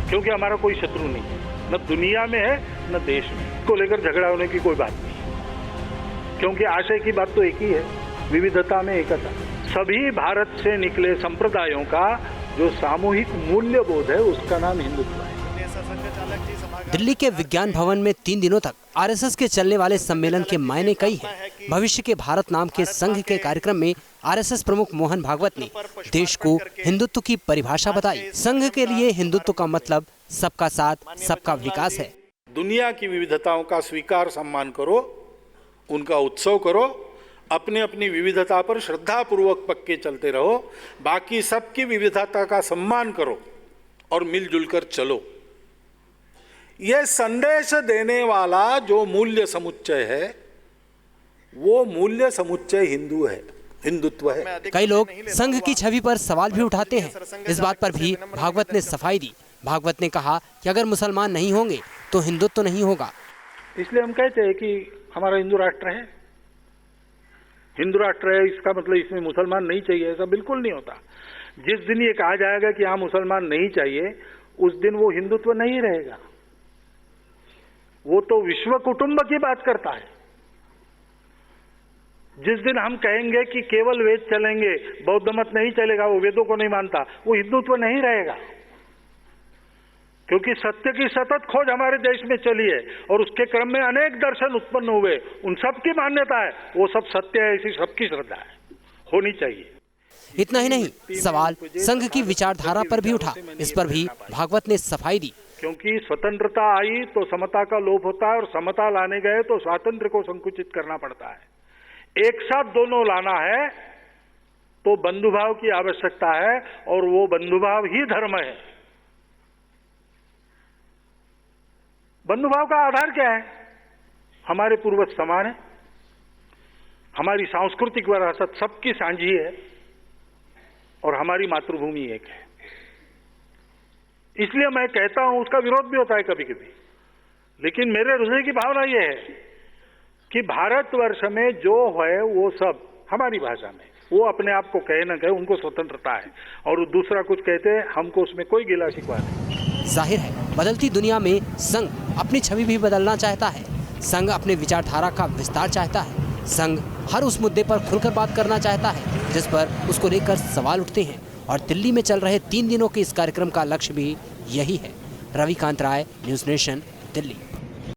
क्योंकि हमारा कोई शत्रु नहीं है, न दुनिया में है न देश में। इसको लेकर झगड़ा होने की कोई बात नहीं, क्योंकि आशय की बात तो एक ही है, विविधता में एकता। सभी भारत से निकले संप्रदायों का जो सामूहिक मूल्यबोध है उसका नाम हिंदुत्व है। दिल्ली के विज्ञान भवन में 3 दिनों तक आरएसएस के चलने वाले सम्मेलन के मायने कई हैं। भविष्य के भारत नाम के संघ के कार्यक्रम में आरएसएस प्रमुख मोहन भागवत ने देश को हिंदुत्व की परिभाषा बताई। संघ के लिए हिंदुत्व का मतलब सबका साथ, सबका विकास है। दुनिया की विविधताओं का स्वीकार सम्मान करो, उनका उत्सव करो, अपने अपनी विविधता पर श्रद्धा पूर्वक पक्के चलते रहो, बाकी सबकी विविधता का सम्मान करो और मिलजुल कर चलो। यह संदेश देने वाला जो मूल्य समुच्चय है वो मूल्य समुच्चय हिंदुत्व है। कई लोग संघ की छवि पर सवाल भी उठाते हैं। इस बात पर भी भागवत ने सफाई दी। भागवत ने कहा कि अगर मुसलमान नहीं होंगे तो हिंदुत्व नहीं होगा। इसलिए हम कहते हैं कि हमारा हिंदू राष्ट्र है। हिंदू राष्ट्र है इसका मतलब इसमें मुसलमान नहीं चाहिए, ऐसा बिल्कुल नहीं होता। जिस दिन ये कहा जाएगा कि यहाँ मुसलमान नहीं चाहिए, उस दिन वो हिंदुत्व नहीं रहेगा। वो तो विश्व कुटुंब की बात करता है। जिस दिन हम कहेंगे कि केवल वेद चलेंगे, बौद्ध मत नहीं चलेगा, वो वेदों को नहीं मानता, वो हिंदुत्व नहीं रहेगा। क्योंकि सत्य की सतत खोज हमारे देश में चली है और उसके क्रम में अनेक दर्शन उत्पन्न हुए, उन सब की मान्यता है, वो सब सत्य है, ऐसी सबकी श्रद्धा है, होनी चाहिए। इतना ही नहीं, सवाल संघ की विचारधारा पर भी उठा। इस पर भी भागवत ने सफाई दी। क्योंकि स्वतंत्रता आई तो समता का लोप होता है और समता लाने गए तो स्वातंत्र्य को संकुचित करना पड़ता है। एक साथ दोनों लाना है तो बंधुभाव की आवश्यकता है और वो बंधुभाव ही धर्म है। बंधुभाव का आधार क्या है? हमारे पूर्वज समान है, हमारी सांस्कृतिक विरासत सबकी साझी है और हमारी मातृभूमि एक है। इसलिए मैं कहता हूं, उसका विरोध भी होता है कभी कभी, लेकिन मेरे हृदय की भावना यह है कि भारतवर्ष में जो है वो सब हमारी भाषा में, वो अपने आप को कहे न कहे, उनको स्वतंत्रता है और दूसरा कुछ कहते हैं, हमको उसमें कोई गिला शिकवा नहीं। जाहिर है बदलती दुनिया में संघ अपनी छवि भी बदलना चाहता है। संघ अपने विचारधारा का विस्तार चाहता है। संघ हर उस मुद्दे पर खुलकर बात करना चाहता है जिस पर उसको लेकर सवाल उठते हैं। और दिल्ली में चल रहे 3 दिनों के इस कार्यक्रम का लक्ष्य भी यही है। रविकांत राय, न्यूज़ नेशन, दिल्ली।